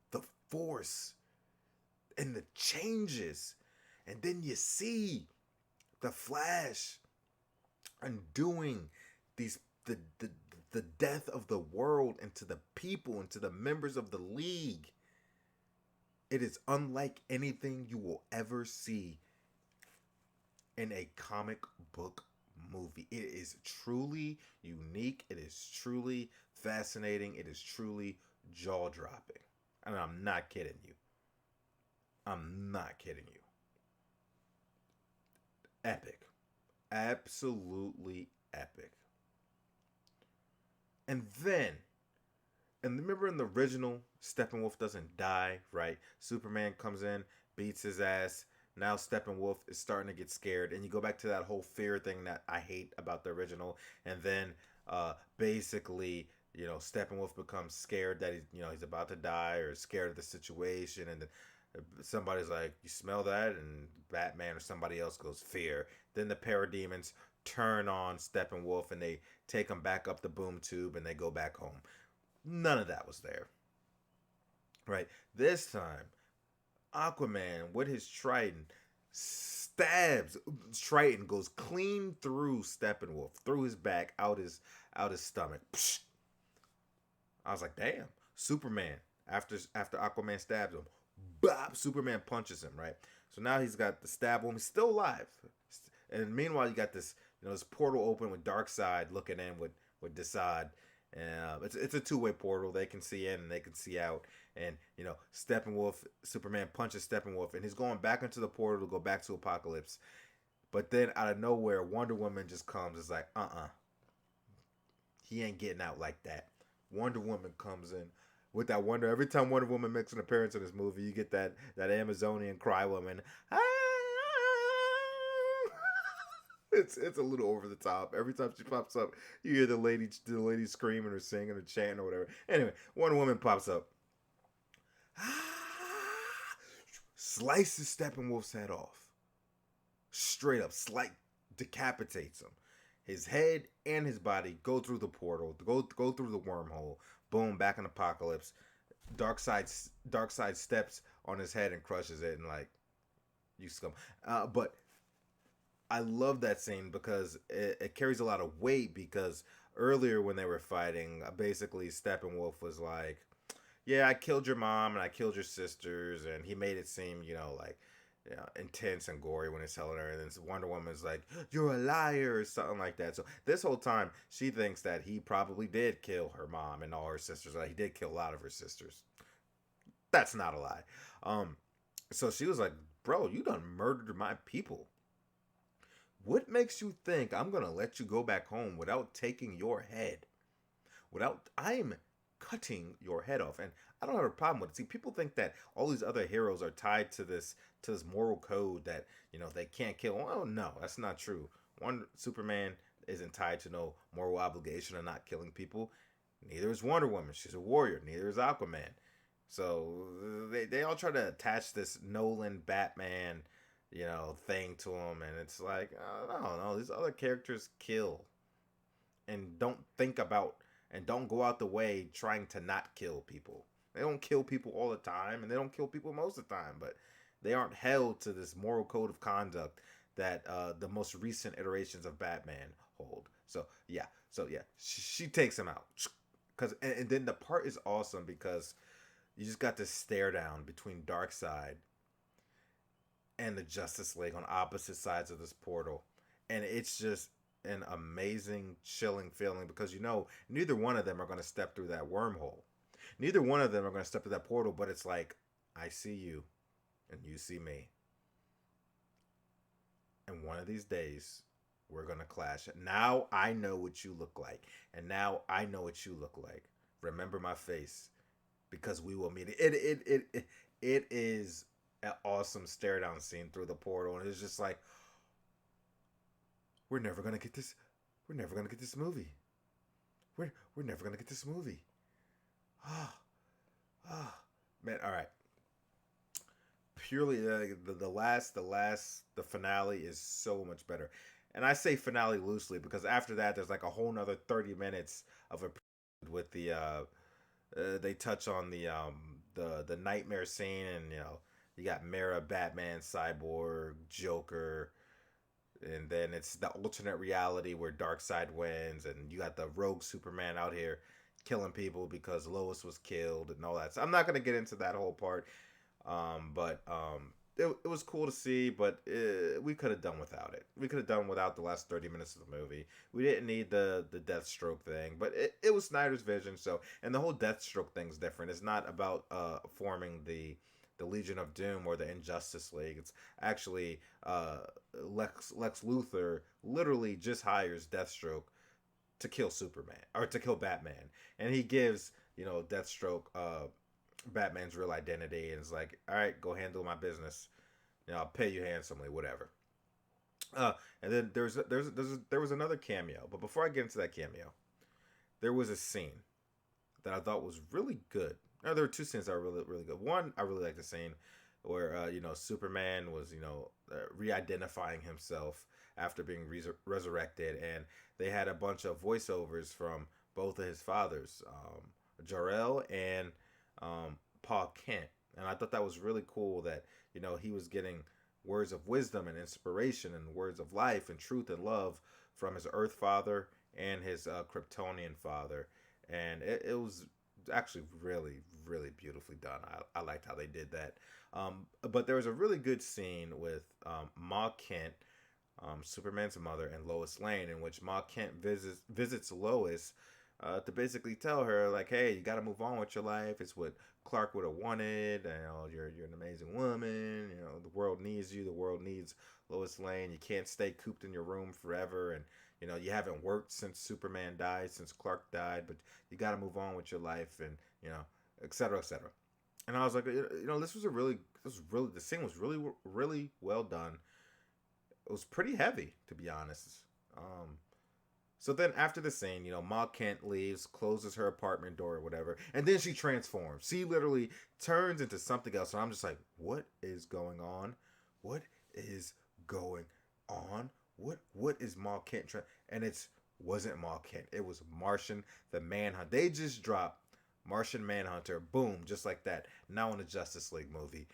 the force, and the changes. And then you see the Flash undoing the death of the world and to the people and to the members of the League. It is unlike anything you will ever see in a comic book movie. It is truly unique. It is truly fascinating. It is truly jaw dropping. And I'm not kidding you. I'm not kidding you. Epic. Absolutely epic. And then, and remember in the original, Steppenwolf doesn't die, right? Superman comes in, beats his ass. Now Steppenwolf is starting to get scared, and you go back to that whole fear thing that I hate about the original. And then, basically, Steppenwolf becomes scared that he's about to die, or scared of the situation, and then somebody's like, "You smell that?" And Batman or somebody else goes, "Fear." Then the parademons turn on Steppenwolf, and they take him back up the boom tube, and they go back home. None of that was there, right? This time, Aquaman with his trident stabs. Triton goes clean through Steppenwolf, through his back, out his stomach. Psh! I was like, damn. Superman, after Aquaman stabs him, bop, Superman punches him, right? So now he's got the stab wound. He's still alive. And meanwhile, you got this portal open with Darkseid looking in with Desaad. It's a two-way portal. They can see in and they can see out. And Steppenwolf, Superman punches Steppenwolf, and he's going back into the portal to go back to Apocalypse. But then out of nowhere, Wonder Woman just comes. It's like, he ain't getting out like that. Wonder Woman comes in with that wonder. Every time Wonder Woman makes an appearance in this movie, you get that Amazonian cry woman. Ah! It's a little over the top. Every time she pops up, you hear the lady screaming or singing or chanting or whatever. Anyway, Wonder Woman pops up, slices Steppenwolf's head off, straight up, decapitates him. His head and his body go through the portal, go through the wormhole. Boom, back in Apocalypse. Darkseid steps on his head and crushes it, and like, you scum. But I love that scene because it carries a lot of weight, because earlier when they were fighting, basically Steppenwolf was like, yeah, I killed your mom and I killed your sisters, and he made it seem, like, intense and gory when he's telling her, and then Wonder Woman's like, you're a liar, or something like that. So this whole time, she thinks that he probably did kill her mom and all her sisters. Like, he did kill a lot of her sisters. That's not a lie. So she was like, bro, you done murdered my people. What makes you think I'm gonna let you go back home without taking your head? I'm cutting your head off. And I don't have a problem with it. See, people think that all these other heroes are tied to this moral code that, they can't kill. Oh no, that's not true. Superman isn't tied to no moral obligation of not killing people. Neither is Wonder Woman. She's a warrior. Neither is Aquaman. So they all try to attach this Nolan Batman, thing to them, and it's like, I don't know, these other characters kill and don't think about and don't go out the way trying to not kill people. They don't kill people all the time, and they don't kill people most of the time, but they aren't held to this moral code of conduct that the most recent iterations of Batman hold. So yeah, she takes him out, and then the part is awesome because you just got this stare down between Darkseid and the Justice League on opposite sides of this portal, and it's just an amazing, chilling feeling because neither one of them are going to step through that wormhole. Neither one of them are going to step through that portal, but it's like, I see you, and you see me, and one of these days we're going to clash. Now I know what you look like, and now I know what you look like. Remember my face, because we will meet. It is an awesome stare down scene through the portal, and it's just like, we're never gonna get this. We're never gonna get this movie. We're never gonna get this movie. Man. All right. Purely the finale is so much better, and I say finale loosely because after that there's like a whole nother 30 minutes of a with the they touch on the nightmare scene, and you got Mara, Batman, Cyborg, Joker, and then it's the alternate reality where Darkseid wins, and you got the rogue Superman out here killing people because Lois was killed and all that. So I'm not gonna get into that whole part, but it was cool to see, but we could have done without it. We could have done without the last 30 minutes of the movie. We didn't need the Deathstroke thing, but it was Snyder's vision. So, and the whole Deathstroke thing's different. It's not about forming the Legion of Doom or the Injustice League. It's actually Lex Luthor literally just hires Deathstroke to kill Superman or to kill Batman, and he gives Deathstroke Batman's real identity, and is like, all right, go handle my business. I'll pay you handsomely, whatever. Uh, and then there was another cameo, but before I get into that cameo, there was a scene that I thought was really good. No, there were two scenes that were really good. One, I really liked the scene where Superman was re-identifying himself after being resurrected, and they had a bunch of voiceovers from both of his fathers, Jor-El and Paul Kent, and I thought that was really cool that he was getting words of wisdom and inspiration and words of life and truth and love from his Earth father and his Kryptonian father, and it was actually really really beautifully done. I liked how they did that. But there was a really good scene with Ma Kent, Superman's mother, and Lois Lane, in which Ma Kent visits Lois to basically tell her like, hey, you got to move on with your life. It's what Clark would have wanted. You're an amazing woman. The world needs you. The world needs Lois Lane. You can't stay cooped in your room forever, and you haven't worked since Superman died, since Clark died, but you got to move on with your life, and et cetera, et cetera. And I was like, the scene was really, really well done. It was pretty heavy, to be honest. So then after the scene, Ma Kent leaves, closes her apartment door or whatever, and then she transforms. She literally turns into something else, and I'm just like, what is going on? What is going on? What is Ma Kent and it wasn't Ma Kent. It was Martian the Manhunt. They just dropped Martian Manhunter, boom, just like that. Now in the Justice League movie.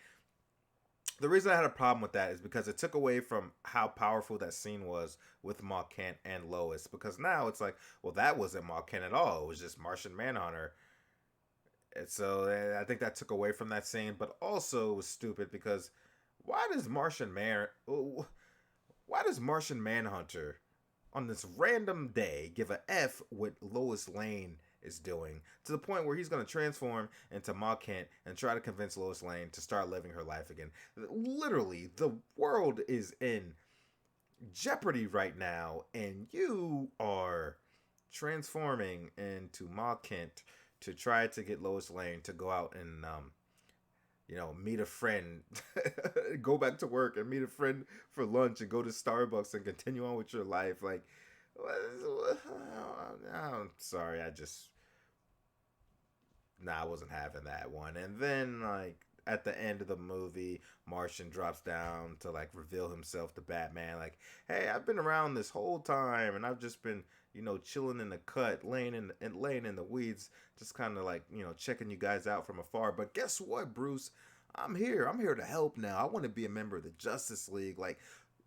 The reason I had a problem with that is because it took away from how powerful that scene was with Ma Kent and Lois. Because now it's like, well, that wasn't Ma Kent at all. It was just Martian Manhunter. And so I think that took away from that scene. But also it was stupid because why does Martian Manhunter on this random day give a F what Lois Lane is doing, to the point where he's going to transform into Ma Kent and try to convince Lois Lane to start living her life again? Literally, the world is in jeopardy right now, and you are transforming into Ma Kent to try to get Lois Lane to go out and meet a friend, go back to work and meet a friend for lunch and go to Starbucks and continue on with your life. Like, I'm sorry, I wasn't having that one. And then, like, at the end of the movie, Martian drops down to, like, reveal himself to Batman. Like, hey, I've been around this whole time, and I've just been, chilling in the cut, laying in the weeds, just kind of, like, checking you guys out from afar. But guess what, Bruce? I'm here. I'm here to help now. I want to be a member of the Justice League. Like,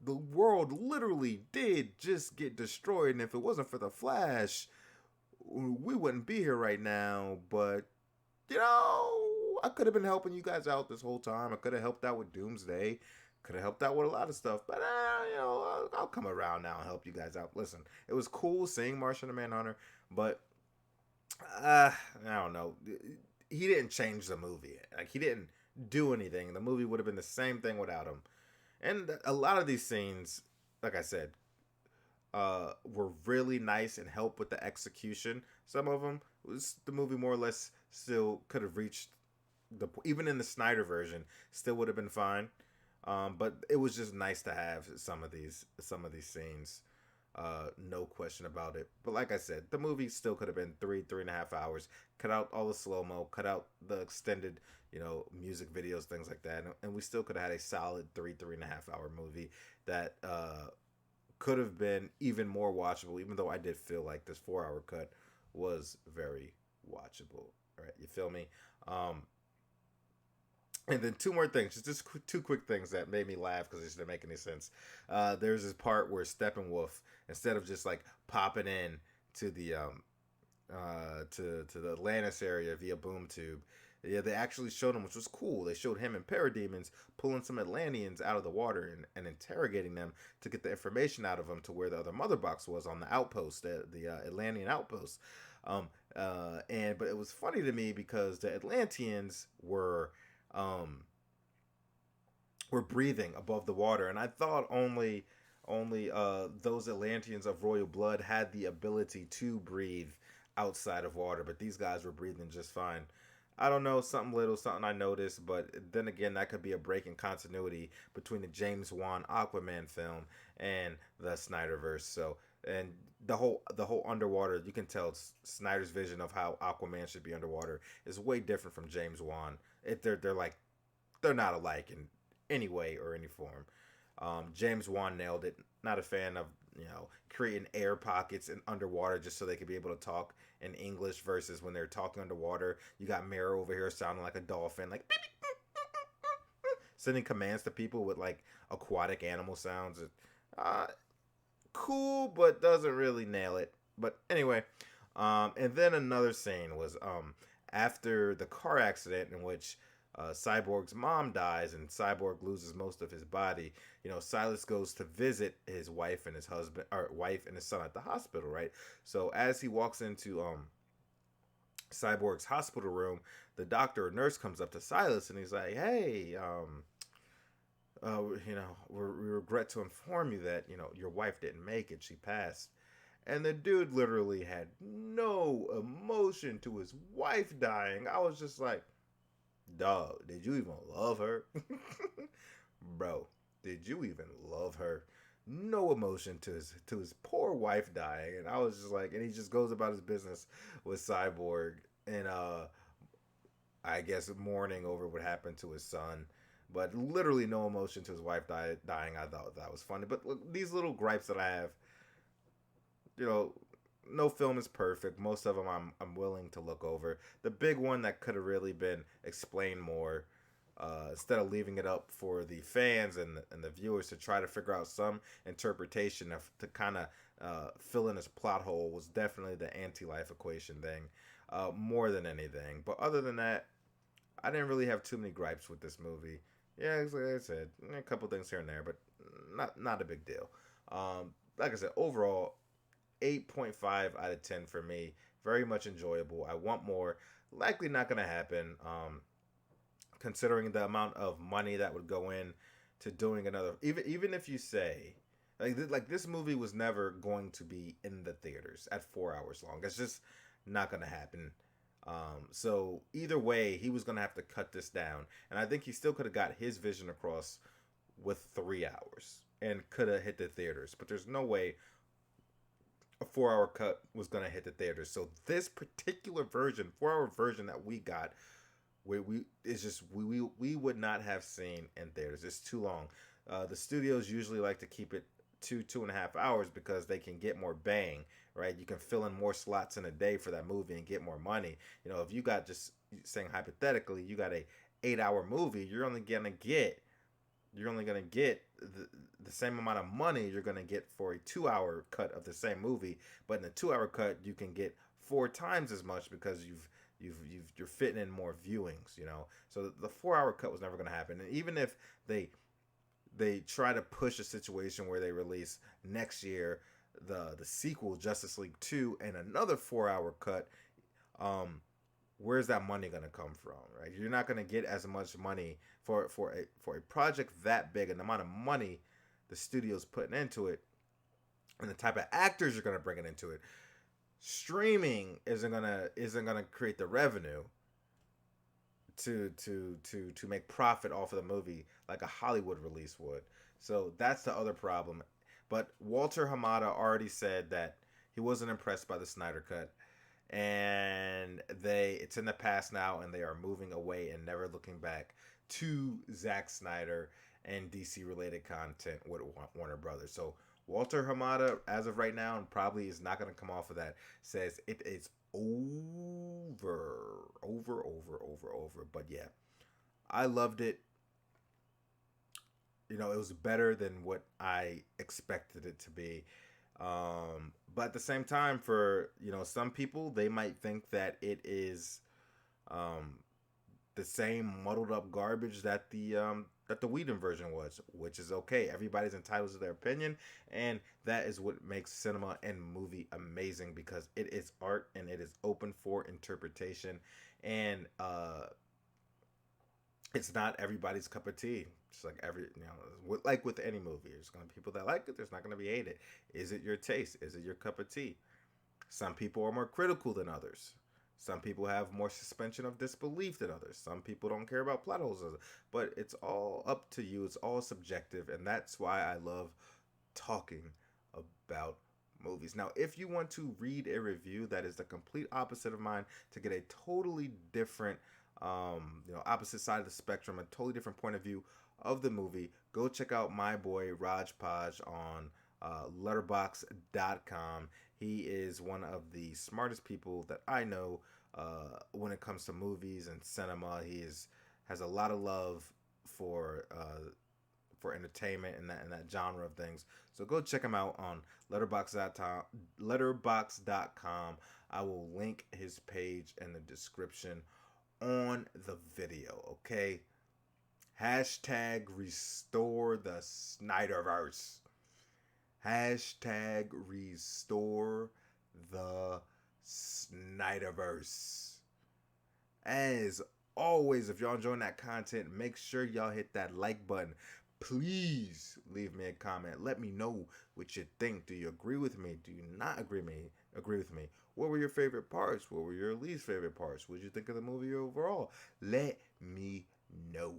the world literally did just get destroyed, and if it wasn't for the Flash, we wouldn't be here right now. But I could have been helping you guys out this whole time. I could have helped out with Doomsday. Could have helped out with a lot of stuff. But, I'll come around now and help you guys out. Listen, it was cool seeing Martian the Manhunter, but I don't know. He didn't change the movie. Like, he didn't do anything. The movie would have been the same thing without him. And a lot of these scenes, like I said, were really nice and helped with the execution. Some of them was the movie more or less still could have reached even in the Snyder version, still would have been fine. But it was just nice to have some of these scenes. No question about it. But like I said, the movie still could have been 3.5 hours. Cut out all the slow-mo, cut out the extended, music videos, things like that. And we still could have had a solid 3.5 hour movie that could have been even more watchable, even though I did feel like this 4-hour cut was very watchable. All right, you feel me? And then two more things, just two quick things that made me laugh because it didn't make any sense. There's this part where Steppenwolf, instead of just like popping in to the to the Atlantis area via boom tube, Yeah, they actually showed him, which was cool. They showed him and parademons pulling some Atlanteans out of the water and interrogating them to get the information out of them to where the other mother box was on the outpost, the Atlantean outpost. And but it was funny to me because the Atlanteans um, were breathing above the water, and I thought only those Atlanteans of royal blood had the ability to breathe outside of water, but these guys were breathing just fine. I don't know, something I noticed, but then again, that could be a break in continuity between the James Wan Aquaman film and the Snyderverse. So, and the whole underwater, you can tell Snyder's vision of how Aquaman should be underwater is way different from James Wan. They're not alike in any way or any form. James Wan nailed it. Not a fan of creating air pockets and underwater just so they could be able to talk in English versus when they're talking underwater. You got Mara over here sounding like a dolphin, like sending commands to people with like aquatic animal sounds. Uh, cool, but doesn't really nail it. But anyway, and then another scene was after the car accident in which Cyborg's mom dies and Cyborg loses most of his body. Silas goes to visit his wife and his husband, or wife and his son at the hospital, right? So as he walks into Cyborg's hospital room, the doctor or nurse comes up to Silas and he's like, "Hey, we regret to inform you that your wife didn't make it; she passed." And the dude literally had no emotion to his wife dying. I was just like, dog, did you even love her? Bro, did you even love her? No emotion to his poor wife dying. And I was just like, and he just goes about his business with Cyborg and I guess mourning over what happened to his son. But literally no emotion to his wife dying. I thought that was funny. But look, these little gripes that I have, you know, no film is perfect. Most of them I'm willing to look over. The big one that could have really been explained more, instead of leaving it up for the fans and the viewers to try to figure out some interpretation of to kind of fill in this plot hole, was definitely the anti-life equation thing, more than anything. But other than that, I didn't really have too many gripes with this movie. Yeah, like I said, a couple things here and there, but not a big deal. Like I said, overall, 8.5 out of 10 for me. Very much enjoyable. I want more. Likely not going to happen, considering the amount of money that would go in to doing another. Even if you say, like this movie was never going to be in the theaters at 4 hours long. That's just not going to happen. So either way, he was going to have to cut this down. And I think he still could have got his vision across with 3 hours and could have hit the theaters. But there's no way a 4 hour cut was gonna hit the theaters. So this particular version, 4 hour version that we got, we would not have seen in theaters. It's too long. The studios usually like to keep it 2.5 hours because they can get more bang, right? You can fill in more slots in a day for that movie and get more money. If you got, just saying hypothetically, you got a 8 hour movie, you're only gonna get the same amount of money you're gonna get for a 2 hour cut of the same movie. But in a 2 hour cut, you can get 4 times as much because you're fitting in more viewings. So the 4 hour cut was never gonna happen. And even if they try to push a situation where they release next year the sequel Justice League 2 and another 4 hour cut, where's that money going to come from, right? You're not going to get as much money for a project that big, and the amount of money the studio's putting into it and the type of actors you're going to bring it into it. Streaming isn't gonna create the revenue to make profit off of the movie like a Hollywood release would. So that's the other problem. But Walter Hamada already said that he wasn't impressed by the Snyder Cut, and it's in the past now, and they are moving away and never looking back to Zack Snyder and DC related content with Warner Brothers. So Walter Hamada, as of right now, and probably is not going to come off of that, says it is over. But yeah, I loved it. It was better than what I expected it to be. But at the same time, for some people, they might think that it is the same muddled up garbage that the Whedon version was, which is okay. Everybody's entitled to their opinion, and that is what makes cinema and movie amazing, because it is art and it is open for interpretation, and it's not everybody's cup of tea. It's like like with any movie, there's gonna be people that like it. There's not gonna be hate it. Is it your taste? Is it your cup of tea? Some people are more critical than others. Some people have more suspension of disbelief than others. Some people don't care about plot holes, but it's all up to you. It's all subjective, and that's why I love talking about movies. Now, if you want to read a review that is the complete opposite of mine, to get a totally different, opposite side of the spectrum, a totally different point of view of the movie, go check out my boy Raj Paj on letterbox.com. He is one of the smartest people that I know when it comes to movies and cinema. Has a lot of love for entertainment and that genre of things. So go check him out on letterbox.com. I will link his page in the description on the video. Okay. Hashtag restore the Snyderverse. Hashtag restore the Snyderverse. As always, if y'all enjoying that content, make sure y'all hit that like button. Please leave me a comment. Let me know what you think. Do you agree with me? Do you not agree with me? What were your favorite parts? What were your least favorite parts? What did you think of the movie overall? Let me know.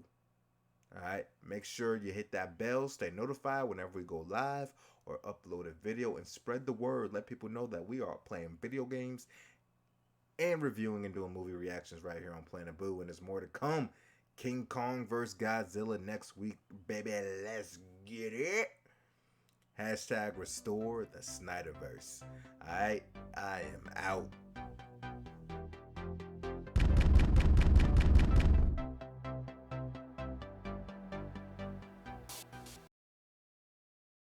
Alright, make sure you hit that bell, stay notified whenever we go live or upload a video, and spread the word. Let people know that we are playing video games and reviewing and doing movie reactions right here on Planet Boo, and there's more to come. King Kong vs. Godzilla next week, baby. Let's get it. Hashtag restore the Snyderverse. Alright, I am out.